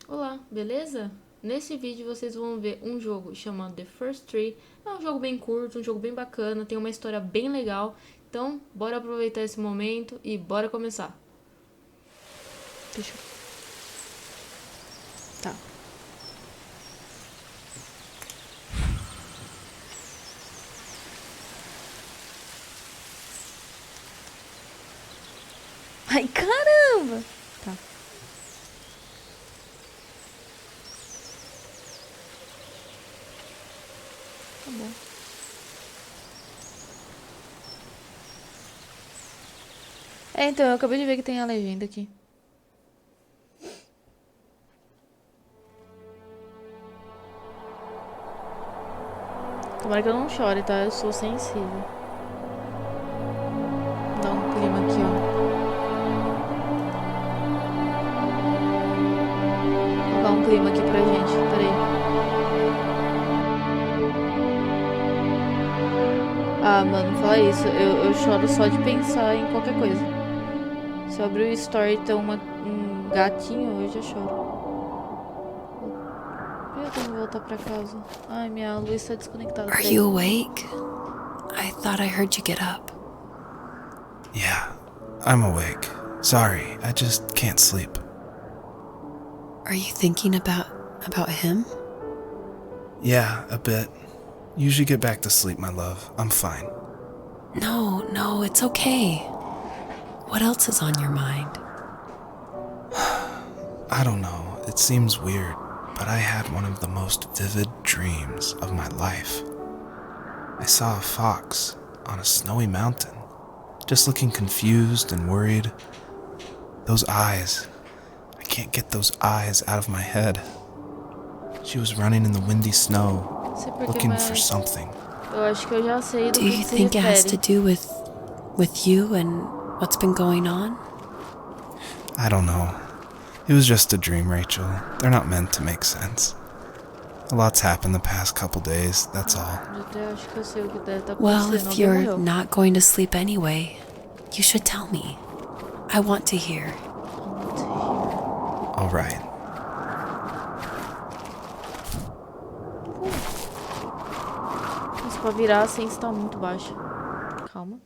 Olá, beleza? Nesse vídeo vocês vão ver um jogo chamado The First Tree. É um jogo bem curto, um jogo bem bacana, tem uma história bem legal. Então, bora aproveitar esse momento e bora começar. Deixa eu... Tá. Ai, caramba! Tá, tá bom. Então, eu acabei de ver que tem a legenda aqui. Tomara que eu não chore, tá? Eu sou sensível. Dá um clima aqui, ó. Vou dar um clima aqui pra gente, peraí. Ah, mano, fala isso. Eu choro só de pensar em qualquer coisa. Se eu abrir o story e tem um gatinho, eu já choro. Por que eu tenho que voltar pra casa? Ai, minha luz tá desconectada, Are peraí. you awake? I thought I heard you get up. Yeah, I'm awake. Sorry, I just can't sleep. Are you thinking about him? Yeah, a bit. Usually get back to sleep, my love. I'm fine. No, it's okay. What else is on your mind? I don't know, it seems weird, but I had one of the most vivid dreams of my life. I saw a fox on a snowy mountain, just looking confused and worried. Those eyes, I can't get those eyes out of my head. She was running in the windy snow, Não sei porquê, looking for mas something. eu acho que eu já sei do Do you que se think it has to refere. do with you and what's been going on? I don't know. It was just a dream, Rachel. They're not meant to make sense. A lot's happened the past couple days, that's all. Eu até acho que eu sei o que deve estar Well, acontecendo. if Alguém you're morreu. not going to sleep anyway, you should tell me. I want to hear. All right. Isso pra virar assim está muito baixo. Calma.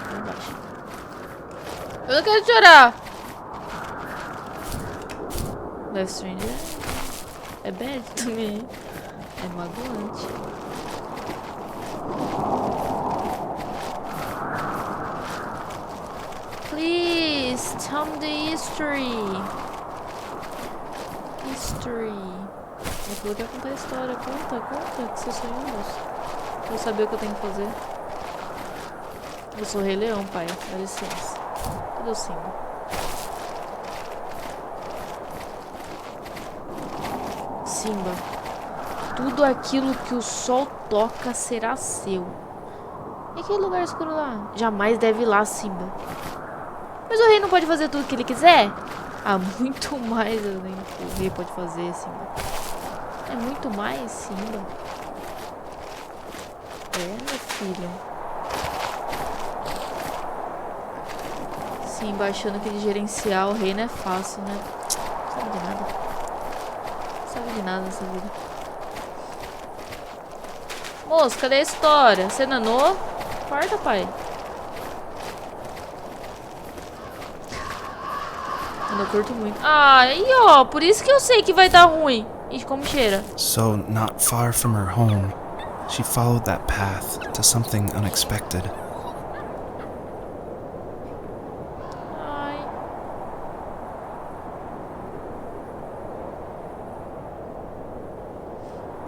Muito baixo. Eu não quero chorar! Life Strange é bad também. É magoante. Please, tell me the history. History. Eu falou que ia contar a história. Conta que você sonhou, moço. Vou saber o que eu tenho que fazer. Eu sou Rei Leão, pai. Dá licença. Cadê o Simba? Simba. Tudo aquilo que o sol toca será seu. E aquele lugar escuro lá? Jamais deve ir lá, Simba. Mas o rei não pode fazer tudo o que ele quiser? Ah, muito mais além do que o rei pode fazer, Simba. É muito mais, Simba. É, meu filho. Simba achando que de gerenciar o rei não é fácil, né? Não sabe de nada. Não sabe de nada nessa vida. Moço, cadê a história? Você nanou? Corta, pai. Mano, eu curto muito. Ah, aí ó, por isso que eu sei que vai dar ruim. Ih, como cheira. So, not far from her home, she followed that path to something unexpected. Ai.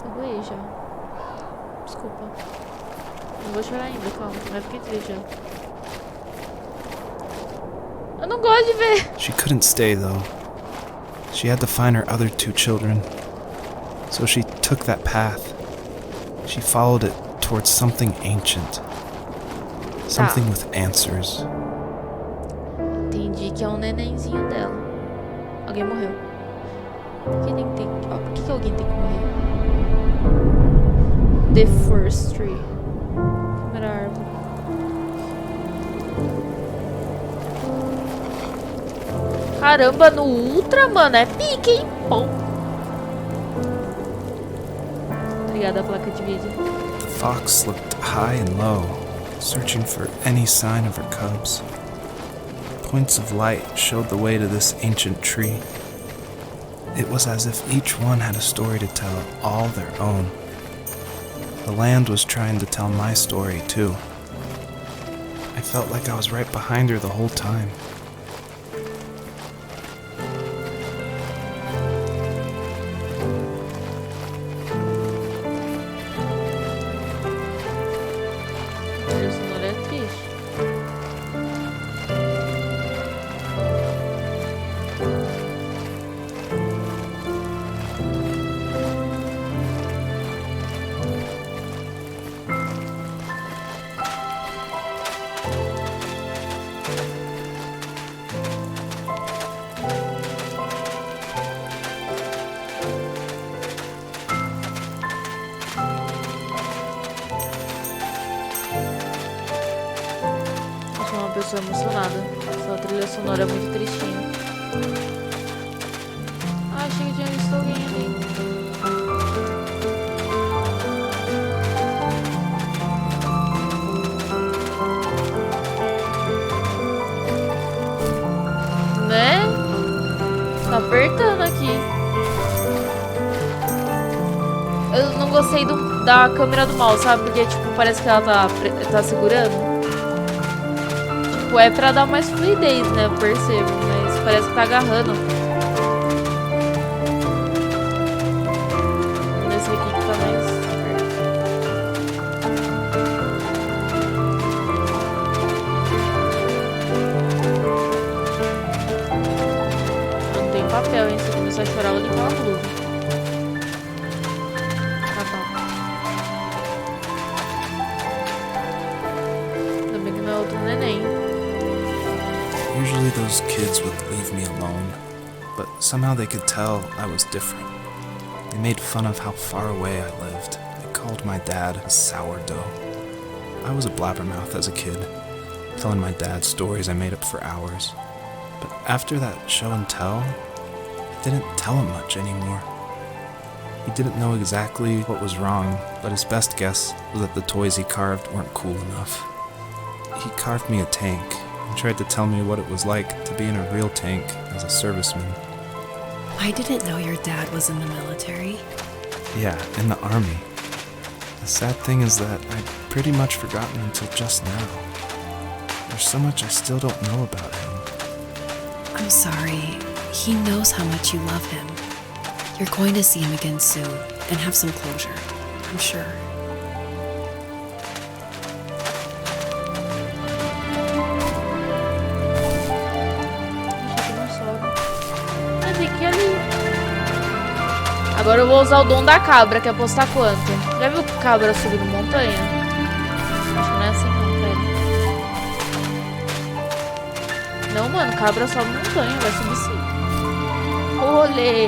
Aguei já. Desculpa. Não vou chorar ainda, calma. Mas fiquei triste já. Eu não gosto de ver. She couldn't stay, though. She had to find her other two children. So she took that path. She followed it towards something ancient. Something with answers. Entendi que é um nenenzinho dela. Alguém morreu. Por que tem que ter... Ó, por que alguém tem que morrer? The first tree. Primeira árvore. Caramba, no Ultra, mano, é pique, hein? Bom. Obrigada, placa de vídeo. The fox looked high and low, searching for any sign of her cubs. Points of light showed the way to this ancient tree. It was as if each one had a story to tell, all their own. The land was trying to tell my story, too. I felt like I was right behind her the whole time. Trilha sonora é triste. Eu sou uma pessoa emocionada. Sua trilha sonora é muito tristinha. Ah, achei que tinha visto alguém ali. Né? Tá apertando aqui. Eu não gostei da câmera do mal, sabe? Porque, tipo, parece que ela tá segurando. Tipo, é pra dar mais fluidez, né? Eu percebo, mas parece que tá agarrando. Nesse aqui que tá mais perto. Não tem papel, hein? Se eu começar a chorar, eu vou limpar a blusa. Tá bom. Ainda bem que não é outro neném. Usually those kids would leave me alone, but somehow they could tell I was different. They made fun of how far away I lived. They called my dad a sourdough. I was a blabbermouth as a kid, telling my dad stories I made up for hours. But after that show and tell, I didn't tell him much anymore. He didn't know exactly what was wrong, but his best guess was that the toys he carved weren't cool enough. He carved me a tank and tried to tell me what it was like to be in a real tank as a serviceman. I didn't know your dad was in the military. Yeah, in the army. The sad thing is that I'd pretty much forgotten until just now. There's so much I still don't know about him. I'm sorry. He knows how much you love him. You're going to see him again soon and have some closure, I'm sure. Agora eu vou usar o dom da cabra, que é apostar quanto? Já viu cabra subindo montanha? Acho que não é assim não, pera. Não, mano, cabra sobe montanha, vai subir sim. Olê!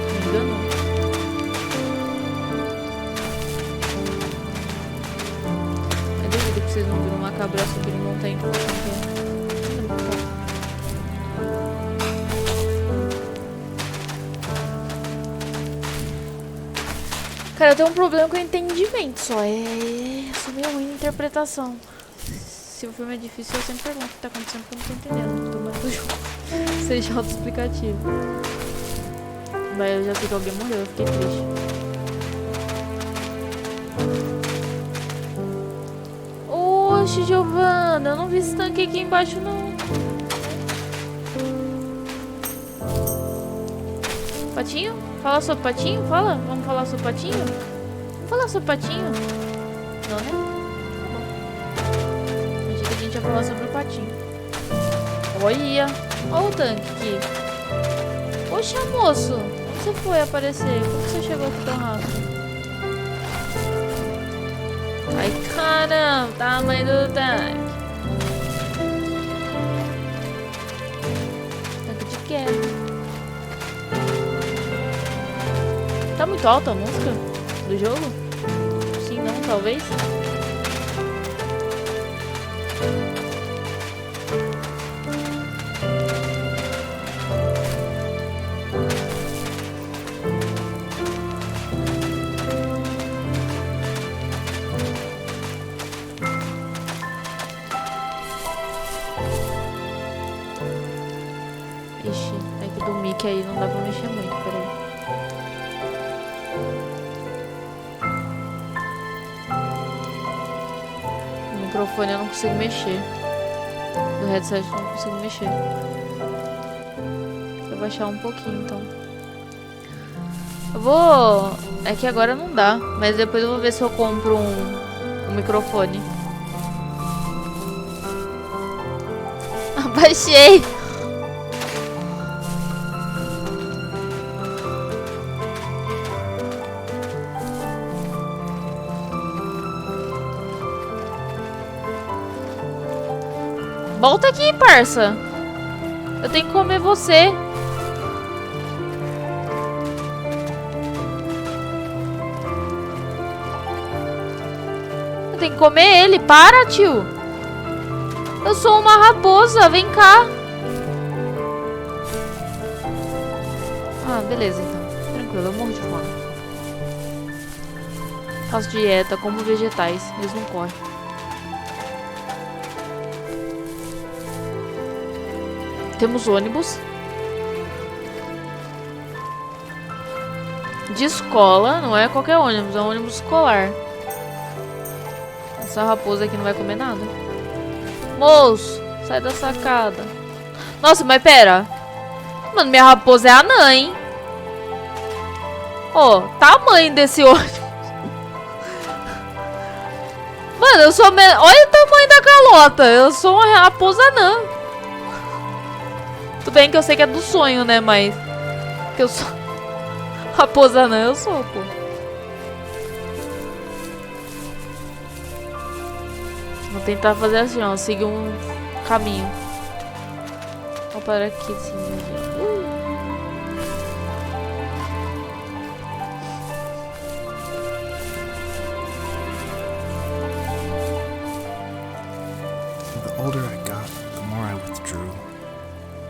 Me enganou. Eu duvido que vocês não viram uma cabra subindo montanha com montanha. Cara, eu tenho um problema com o entendimento só. Eu sou meio ruim na interpretação. Se o filme é difícil, eu sempre pergunto o que tá acontecendo porque eu não tô entendendo. Tô mais do jogo. Seja auto-explicativo. Mas eu já sei que alguém morreu, eu fiquei triste. Oxe, Giovana, eu não vi esse tanque aqui embaixo, não. Patinho? Fala sobre patinho? Fala? Vamos falar sobre patinho? Vamos falar sobre patinho? Não, né? Tá bom. Achei que a gente ia falar sobre o patinho. Olha! Olha o tanque aqui. Poxa, moço! Onde você foi aparecer? Como você chegou aqui tão rápido? Ai, caramba! Tamanho do tanque. Tanque de guerra. Tá muito alta a música do jogo? Sim, não, talvez. que aí não dá pra mexer muito, peraí. O microfone eu não consigo mexer. Do headset eu não consigo mexer. Vou baixar um pouquinho, então. Eu vou... É que agora não dá, mas depois eu vou ver se eu compro um microfone. Baixei! Volta aqui, parça! Eu tenho que comer você. Eu tenho que comer ele. Para, tio! Eu sou uma raposa, vem cá! Ah, beleza, então. Tranquilo, eu morro de fome. Faço dieta, como vegetais, eles não correm. Temos ônibus. De escola, não é qualquer ônibus, é um ônibus escolar. Essa raposa aqui não vai comer nada. Moço, sai da sacada. Nossa, mas pera. Mano, minha raposa é anã, hein? Ó, tamanho desse ônibus. Mano, eu sou... Olha o tamanho da calota. Eu sou uma raposa anã. Tudo bem que eu sei que é do sonho, né? Mas... Que eu sou... Raposa anã, eu sou, pô. Vou tentar fazer assim, ó. Seguir um caminho. Vou parar aqui, assim. The older I got, the more I withdrew.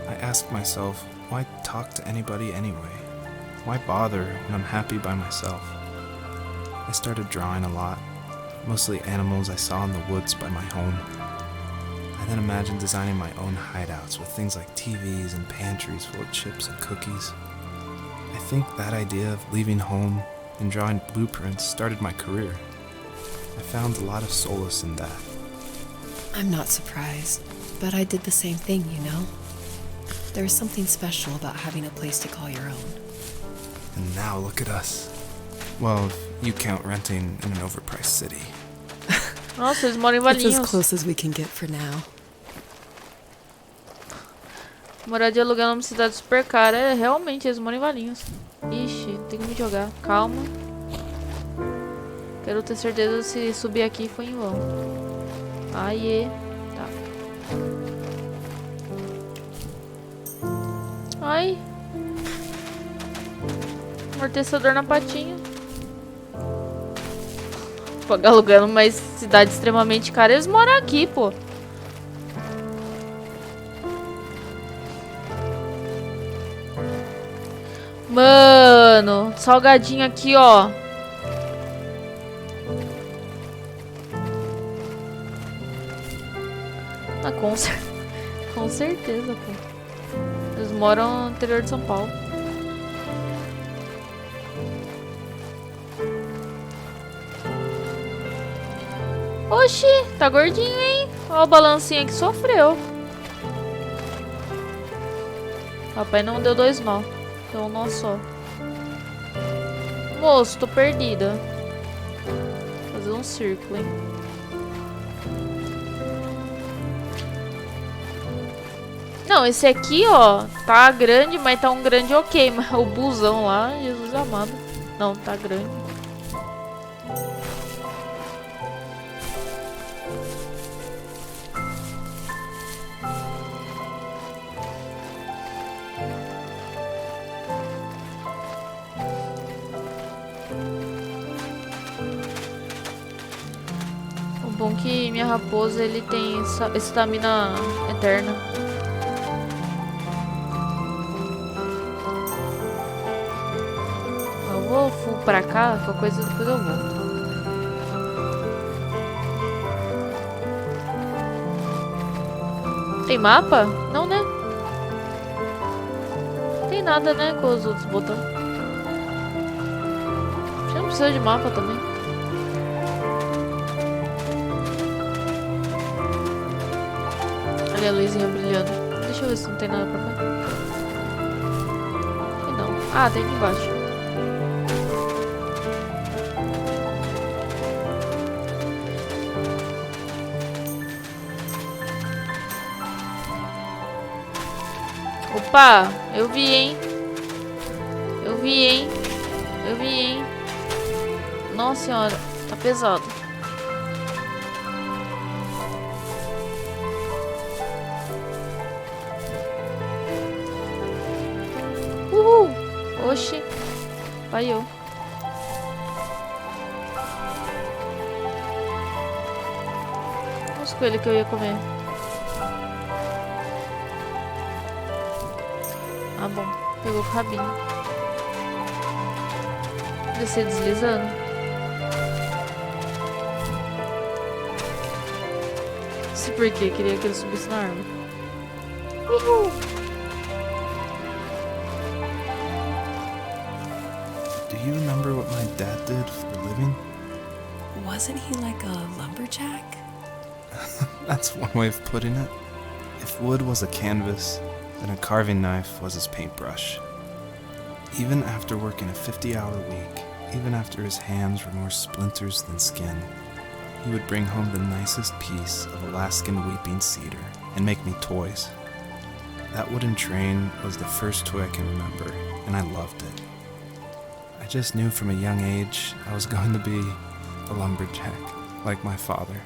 I asked myself, why talk to anybody anyway? Why bother when I'm happy by myself? I started drawing a lot, mostly animals I saw in the woods by my home. I then imagined designing my own hideouts with things like TVs and pantries full of chips and cookies. I think that idea of leaving home and drawing blueprints started my career. I found a lot of solace in that. I'm not surprised, but I did the same thing, you know? There's something special about having a place to call your own. And now look at us. Well, if you count renting in an overpriced city. Nossa, eles moram em It's as Valinhos. close as we can get for now. Morar de aluguel numa cidade super cara. É, realmente, eles moram em Valinhos. Ixi, tem que me jogar. Calma. Quero ter certeza se subir aqui foi em vão. Aie. Tá. Ai. Amortecedor na patinha. Pagar aluguel numa cidade extremamente cara. Eles moram aqui, pô. Mano, salgadinho aqui, ó. Ah, com certeza, pô. Eles moram no interior de São Paulo. Oxi, tá gordinho, hein? Ó o balancinho que sofreu. Papai não deu 2 nó. Deu um nó só. Moço, tô perdida. Vou fazer um círculo, hein? Não, esse aqui, ó, tá grande, mas tá um grande ok. Mas o busão lá, Jesus amado. Não, tá grande. Bom que minha raposa, ele tem estamina eterna. Eu vou full pra cá, qualquer coisa depois eu volto. Tem mapa? Não, né? Tem tem nada, né, com os outros botões. Você não precisa de mapa também. Ali a luzinha brilhando. Deixa eu ver se não tem nada pra cá. Aqui não. Ah, tem aqui embaixo. Opa, eu vi, hein? Eu vi, hein? Eu vi, hein? Nossa senhora, tá pesado. Uhul! Oxi, falhou. Olha os coelhos que eu ia comer. Ah, bom. Pegou o rabinho. Descer deslizando. Se por quê? Queria que ele subisse na árvore. Uhul! Do you remember what my dad did for a living? Wasn't he like a lumberjack? That's one way of putting it. If wood was a canvas, then a carving knife was his paintbrush. Even after working a 50-hour week, even after his hands were more splinters than skin, he would bring home the nicest piece of Alaskan weeping cedar and make me toys. That wooden train was the first toy I can remember, and I loved it. I just knew from a young age I was going to be a lumberjack, like my father.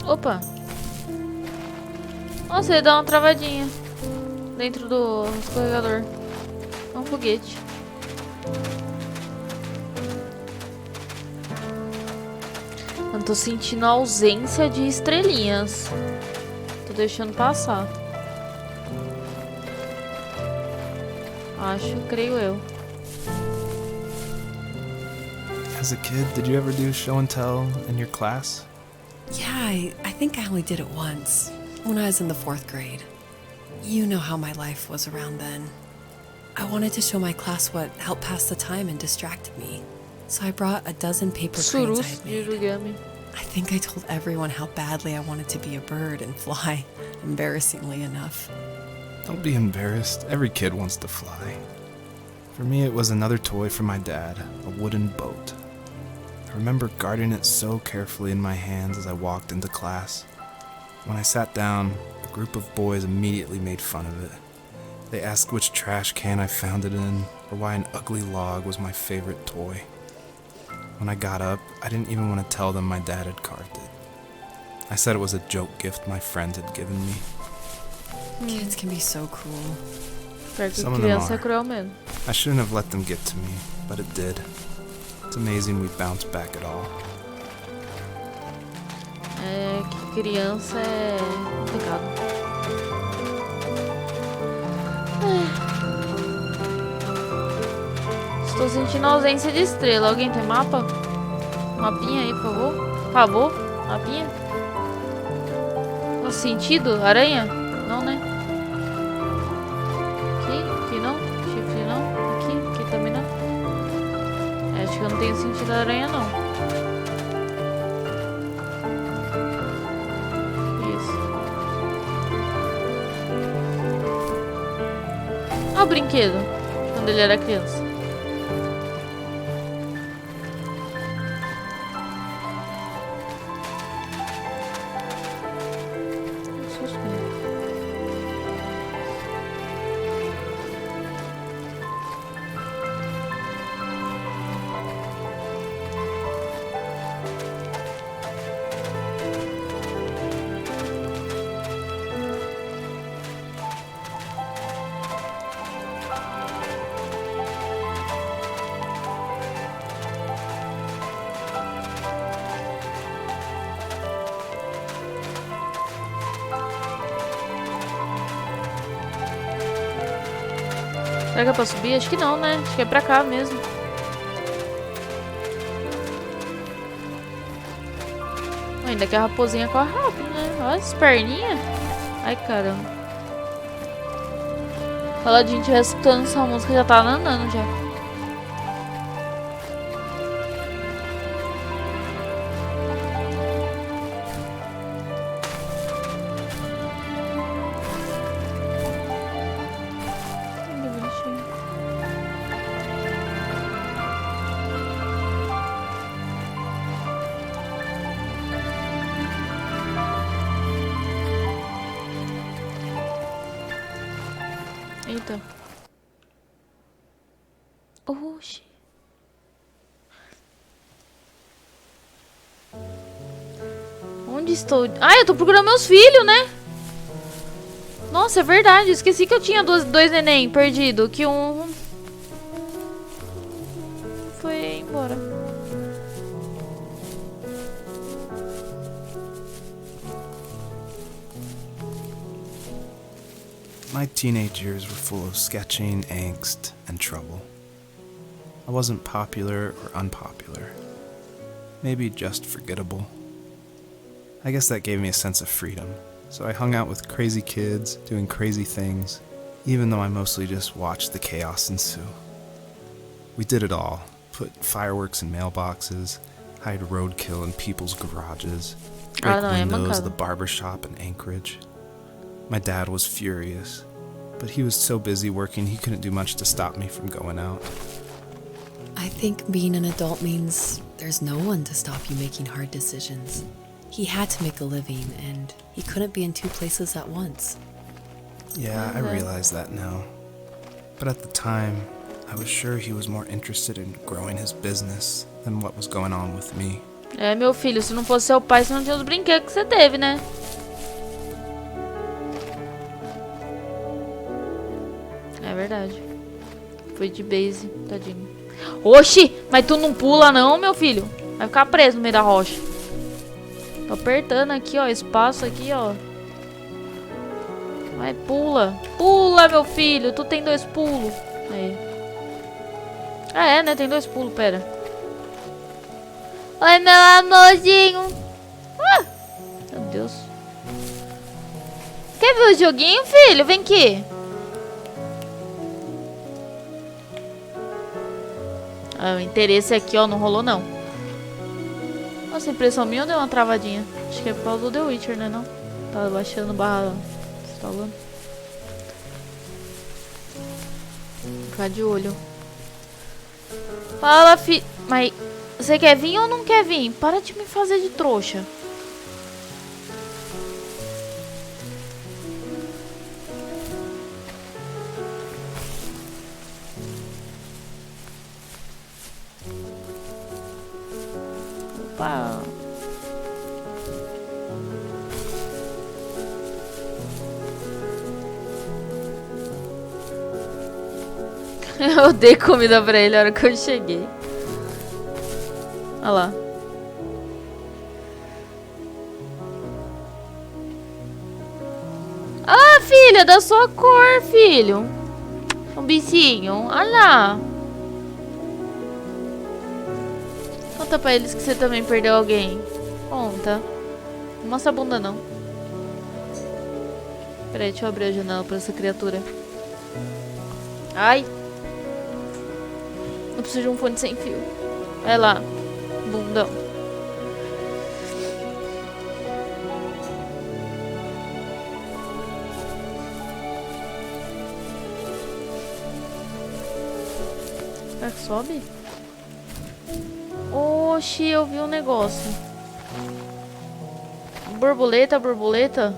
Opa! Nossa, ele dá uma travadinha dentro do escorregador. É um foguete. Eu tô sentindo a ausência de estrelinhas. Tô deixando passar. Acho, creio eu. As a kid, did you ever do show and tell in your class? Yeah, I think I only did it once, when I was in the 4th grade. You know how my life was around then. I wanted to show my class what helped pass the time and distracted me. So I brought a dozen paper cranes I Surus had de made. origami. I think I told everyone how badly I wanted to be a bird and fly, embarrassingly enough. Don't be embarrassed. Every kid wants to fly. For me, it was another toy from my dad, a wooden boat. I remember guarding it so carefully in my hands as I walked into class. When I sat down, a group of boys immediately made fun of it. They asked which trash can I found it in, or why an ugly log was my favorite toy. When I got up, I didn't even want to tell them my dad had carved it. I said it was a joke gift my friend had given me. Kids can be so cruel. Pior que Some of them criança é are. cruel mesmo. I shouldn't have let them get to me, but it did. It's amazing we bounced back at all. É que criança é complicado. Estou sentindo a ausência de estrela. Alguém tem mapa? Mapinha aí, por favor? Por favor? Mapinha? No sentido? Aranha? Não, né? Aqui não? Chifre não? Aqui também não? É, acho que eu não tenho sentido da aranha, não. Isso. Olha o brinquedo. Quando ele era criança. Será que é pra subir? Acho que não, né? Acho que é pra cá mesmo. Ainda que a raposinha corre rápido, né? Olha as perninhas. Ai, caramba. Fala, a gente vai escutando essa música, já tá andando já. Eita. Oxi. Onde estou? Ah, eu tô procurando meus filhos, né? Nossa, é verdade. Esqueci que eu tinha dois neném perdido. Que um foi embora. My teenage years were full of sketching, angst, and trouble. I wasn't popular or unpopular. Maybe just forgettable. I guess that gave me a sense of freedom, so I hung out with crazy kids, doing crazy things, even though I mostly just watched the chaos ensue. We did it all. Put fireworks in mailboxes, hide roadkill in people's garages, break windows at the barber shop in Anchorage. My dad was furious, but he was so busy working he couldn't do much to stop me from going out. I think being an adult means there's no one to stop you making hard decisions. He had to make a living, and he couldn't be in two places at once. Yeah, I realize that now. But at the time, I was sure he was more interested in growing his business than what was going on with me. É, meu filho, se não fosse seu pai, você não tinha os brinquedos que você teve, né? É verdade. Foi de base, tadinho. Oxi! Mas tu não pula não, meu filho. Vai ficar preso no meio da rocha. Tô apertando aqui, ó. Espaço aqui, ó. Vai, pula. Pula, meu filho. Tu tem 2 pulos. Aí. Ah, é, né? Tem 2 pulos, pera. Oi, meu amorzinho. Ah! Meu Deus. Quer ver o joguinho, filho? Vem aqui. Ah, o interesse aqui, ó, não rolou, não. Nossa, impressão minha ou deu uma travadinha? Acho que é por causa do The Witcher, né, não? Tá baixando barra... instalando. Vou ficar de olho. Fala, fi... Mas... Você quer vir ou não quer vir? Para de me fazer de trouxa. Opa. Eu dei comida pra ele na hora que eu cheguei. Olha lá. Ah, filha, da sua cor, filho. Um bichinho. Olha lá. Conta pra eles que você também perdeu alguém. Conta. Não mostra a bunda, não. Peraí, deixa eu abrir a janela pra essa criatura. Ai. Eu preciso de um fone sem fio. Vai lá. Bundão. Será que sobe? Oxi, eu vi um negócio. Borboleta, borboleta.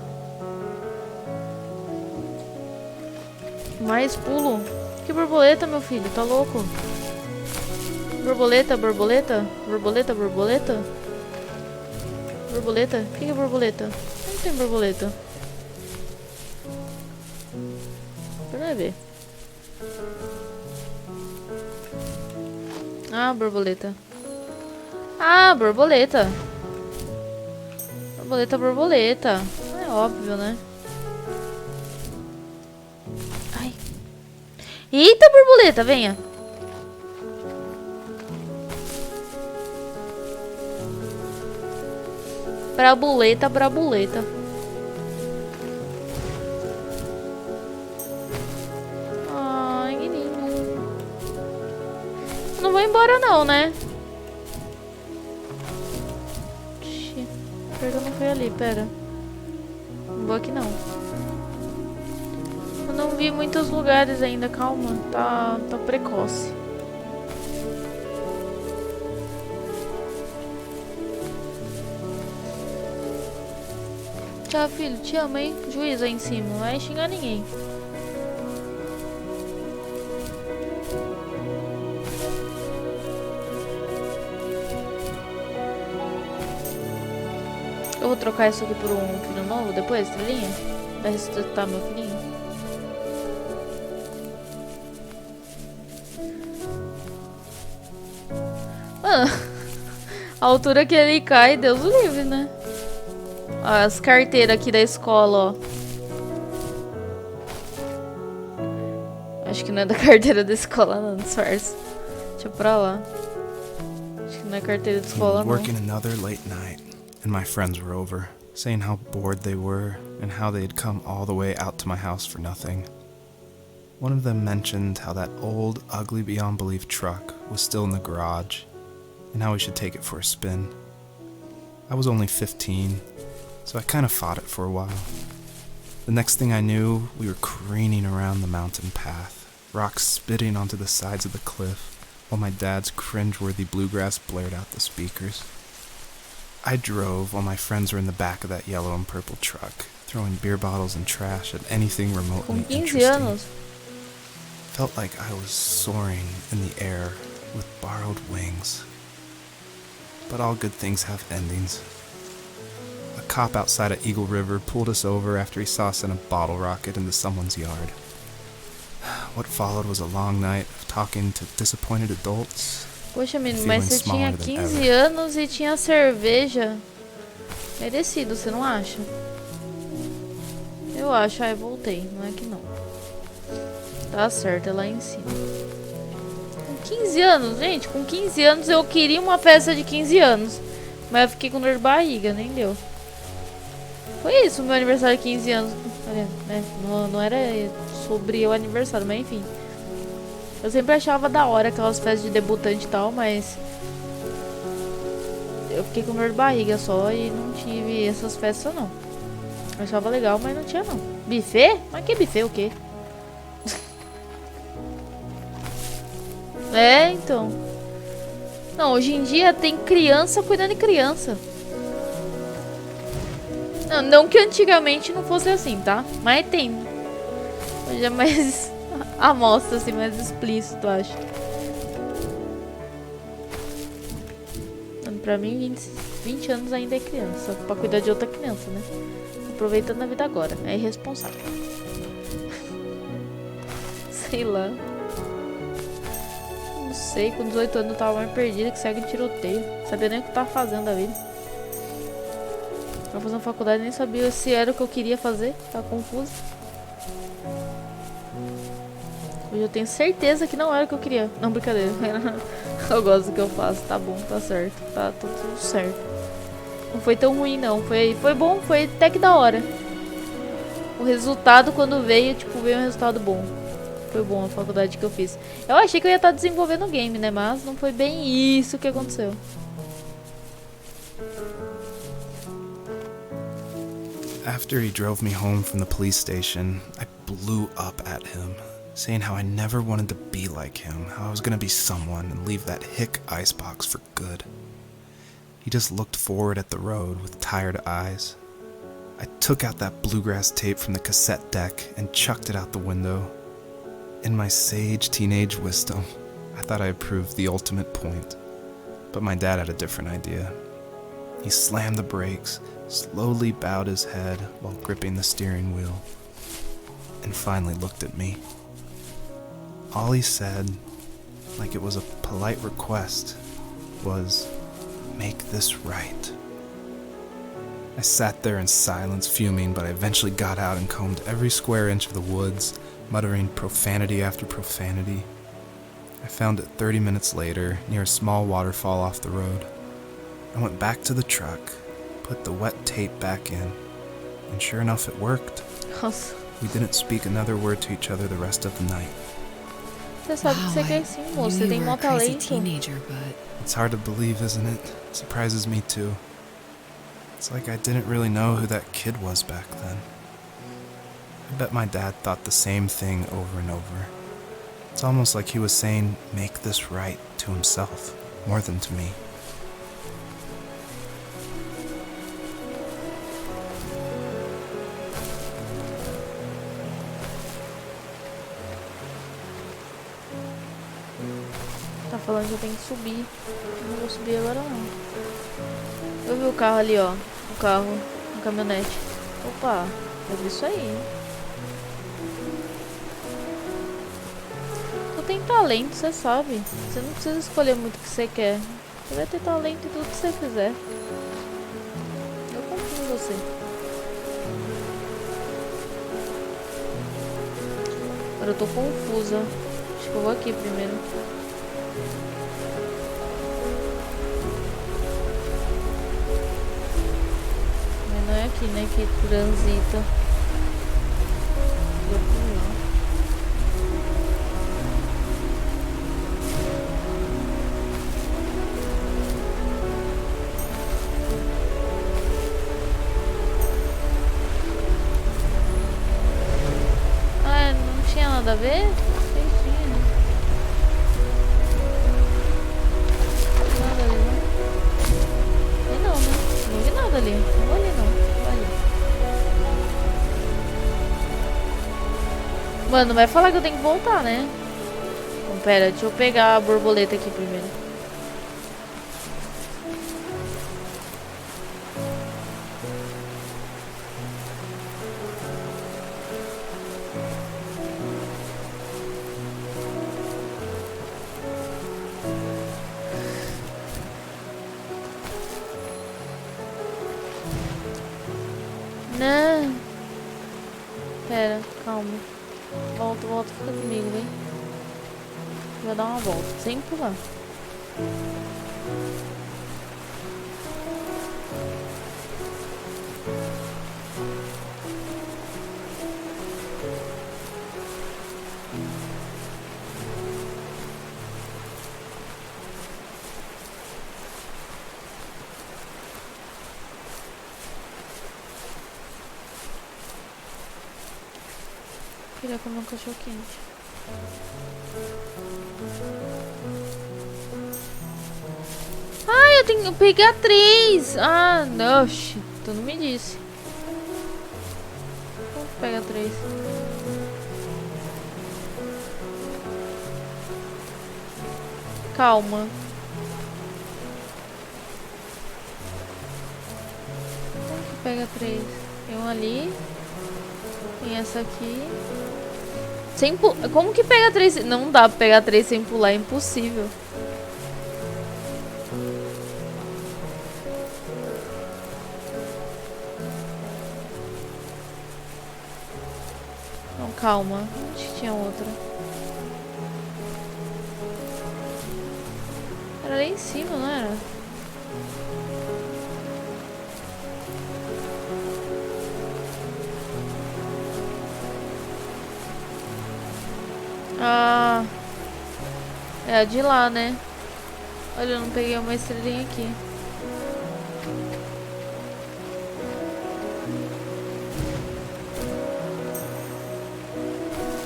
Mais pulo. Que borboleta, meu filho? Tá louco? Borboleta, borboleta? Borboleta, borboleta? Borboleta? O que é borboleta? Não tem borboleta. Pra ver. Ah, borboleta. Ah, borboleta. Borboleta, borboleta. É óbvio, né? Ai. Eita, borboleta, venha. Brabuleta, brabuleta. Ai, que lindo. Não vou embora não, né? Ixi, pior que eu não fui ali, pera. Não vou aqui não. Eu não vi muitos lugares ainda, calma. Tá precoce. Tchau, filho. Te amo, hein? Juiz aí em cima. Não vai xingar ninguém. Eu vou trocar isso aqui por um filho novo depois, trilhinha? Vai ressuscitar meu filhinho. Mano, a altura que ele cai, Deus o livre, né? Ó, as carteiras aqui da escola, ó. Acho que não é da carteira da escola, não, disfarce. Deixa pra lá. Acho que não é carteira da escola, não. Working another late night, and my friends were over, saying how bored they were and how they had come all the way out to my house for nothing. One of them mentioned how that old, ugly beyond belief truck was still in the garage, and how we should take it for a spin. I was only 15, so I kind of fought it for a while. The next thing I knew, we were careening around the mountain path, rocks spitting onto the sides of the cliff, while my dad's cringeworthy bluegrass blared out the speakers. I drove while my friends were in the back of that yellow and purple truck, throwing beer bottles and trash at anything remotely Com 15 interesting. anos. Felt like I was soaring in the air with borrowed wings. But all good things have endings. A cop outside of Eagle River pulled us over after he saw us in a bottle rocket into someone's yard. What followed was a long night of talking to disappointed adults. Poxa, menino, Feeling mas você tinha smaller than 15 ever. anos e tinha cerveja. Merecido, você não acha? Eu acho. Ah, eu voltei. Não é que não. Tá certo, é lá em cima. Com 15 anos, gente. Com 15 anos eu queria uma festa de 15 anos. Mas eu fiquei com dor de barriga, nem deu. Foi isso, meu aniversário de 15 anos. Olha, né? Não era sobre o aniversário, mas enfim. Eu sempre achava da hora aquelas festas de debutante e tal, mas eu fiquei com dor de barriga só e não tive essas festas não. Eu achava legal, mas não tinha não. Buffet? Mas que buffet o quê? É, então. Não, hoje em dia tem criança cuidando de criança. Não que antigamente não fosse assim, tá? Mas tem. Hoje é mais amostra, assim, mais explícito, acho. Pra mim, 20 anos ainda é criança. Pra cuidar de outra criança, né? Aproveitando a vida agora. É irresponsável. Sei lá. Não sei, com 18 anos eu tava mais perdida que segue em tiroteio. Sabia nem o que eu tava fazendo da vida. Tava fazendo faculdade, nem sabia se era o que eu queria fazer. Tava confusa. Hoje eu tenho certeza que não era o que eu queria. Não, brincadeira. Eu gosto do que eu faço. Tá bom, tá certo. Tá tudo certo. Não foi tão ruim, não. Foi bom, foi até que da hora. O resultado, quando veio, tipo, veio um resultado bom. Foi bom a faculdade que eu fiz. Eu achei que eu ia estar desenvolvendo o game, né? Mas não foi bem isso que aconteceu. After he drove me home from the police station, I blew up at him, saying how I never wanted to be like him, how I was gonna be someone and leave that hick icebox for good. He just looked forward at the road with tired eyes. I took out that bluegrass tape from the cassette deck and chucked it out the window. In my sage teenage wisdom, I thought I had proved the ultimate point, but my dad had a different idea. He slammed the brakes, slowly bowed his head while gripping the steering wheel, and finally looked at me. All he said, like it was a polite request, was, "Make this right." I sat there in silence, fuming, but I eventually got out and combed every square inch of the woods, muttering profanity after profanity. I found it 30 minutes later, near a small waterfall off the road. I went back to the truck, put the wet tape back in, and sure enough it worked. Nossa. We didn't speak another word to each other the rest of the night. Você sabe que você quer sim, moço. Você tem mó talento. Teenager, but It's hard to believe, isn't it? It surprises me too. It's like I didn't really know who that kid was back then. I bet my dad thought the same thing over and over. It's almost like he was saying, make this right to himself, more than to me. Tá falando que eu tenho que subir. Eu não vou subir agora não. Eu vi o carro ali, ó. O carro, a caminhonete. Opa, eu vi isso aí. Tu tem talento, você sabe. Você não precisa escolher muito o que você quer. Você vai ter talento em tudo que você fizer. Eu confio em você. Agora eu tô confusa. Acho que eu vou aqui primeiro. Mas não é aqui, né? Que transita. Vou pular. Ah, não tinha nada a ver? Tinha. Nada ali, não? E não, né? Não vi nada ali. Não vou ali, não. Vai ali. Mano, vai falar que eu tenho que voltar, né? Então, pera, deixa eu pegar a borboleta aqui primeiro. Não. Pera, calma. Volta, volta, fica comigo, vem. Vou dar uma volta, sem pular. Queria comer um cachorro quente. Ah, eu tenho que pegar 3. Ah, não, oxi, tu não me disse. Como que pega 3? Calma. Como que pega 3? Tem um ali. Tem essa aqui. Sem pular. Como que pega 3? Não dá pra pegar 3 sem pular, é impossível. Não, calma. Acho que tinha outra. Era ali em cima, não era? Ah, é a de lá, né? Olha, eu não peguei uma estrelinha aqui.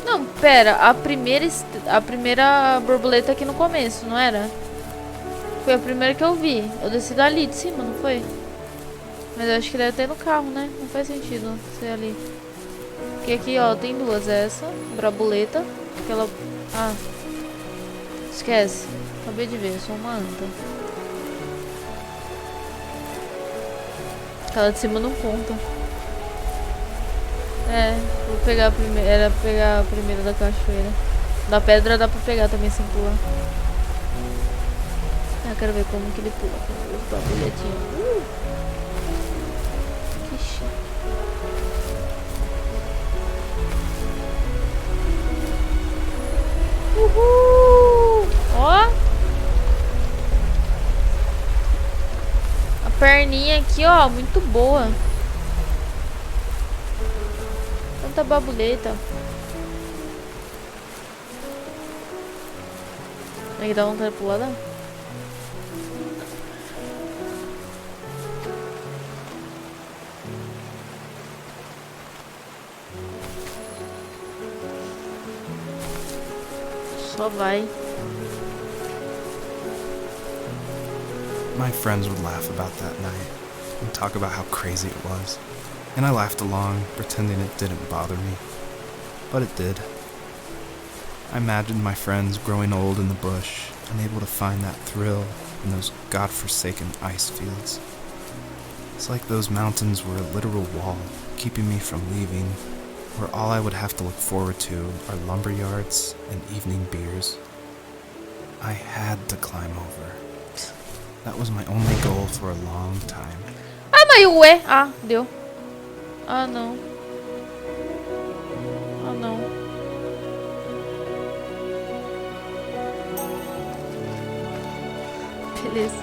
Não, pera, a primeira borboleta aqui no começo, não era? Foi a primeira que eu vi. Eu desci dali de cima, não foi? Mas eu acho que deve ter no carro, né? Não faz sentido ser ali. Porque aqui, ó, tem duas. Essa, borboleta. Aquela... Ah. Esquece. Acabei de ver, eu sou uma anta. Aquela de cima não conta. É, vou pegar a primeira. Era pegar a primeira da cachoeira. Da pedra dá pra pegar também sem pular. Eu quero ver como que ele pula. Os borboletinhos. carninha aqui, ó, muito boa. Tanta babuleta. Aí dá vontade de pular, dá? Só vai. My friends would laugh about that night and talk about how crazy it was. And I laughed along, pretending it didn't bother me. But it did. I imagined my friends growing old in the bush, unable to find that thrill in those godforsaken ice fields. It's like those mountains were a literal wall, keeping me from leaving, where all I would have to look forward to are lumber yards and evening beers. I had to climb over. That was my only goal for a long time. Ah, mas ué. Ah, deu. Ah, não. Ah, não. Beleza.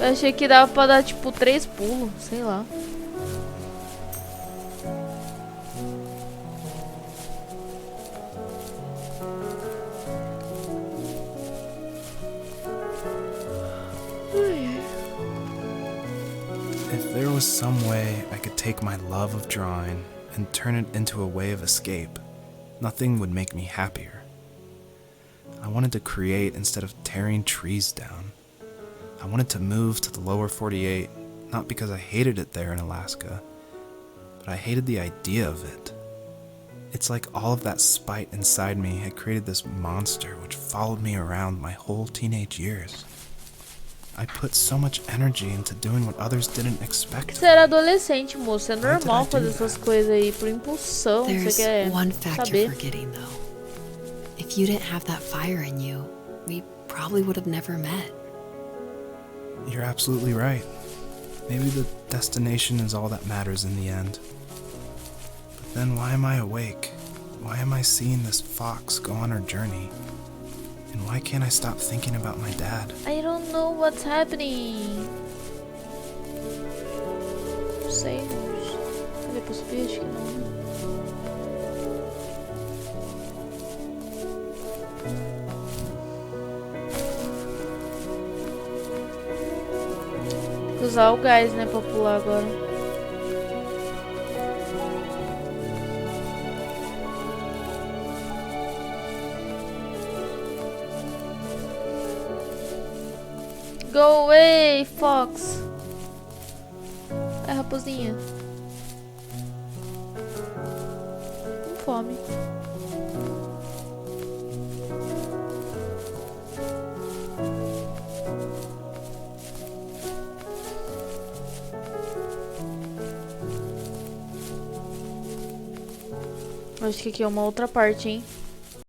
Eu achei que dava pra dar tipo 3 pulos, sei lá. If there was some way I could take my love of drawing and turn it into a way of escape, nothing would make me happier. I wanted to create instead of tearing trees down. I wanted to move to the lower 48, not because I hated it there in Alaska, but I hated the idea of it. It's like all of that spite inside me had created this monster which followed me around my whole teenage years. I put so much energy into doing what others didn't expect. Você era adolescente, moço. É normal did I fazer do essas that? coisas aí por impulsão. Você There's quer one fact saber. you're forgetting, though. If you didn't have that fire in you, we probably would have never met. You're absolutely right. Maybe the destination is all that matters in the end. But then why am I awake? Why am I seeing this fox go on her journey? And why can't I stop thinking about my dad? I don't know what's happening. Não sei, moço. Cadê pra subir? Acho que não. Tem que usar o gás, né, pra pular agora. Go away, fox. É, raposinha. Com fome. Acho que aqui é uma outra parte, hein?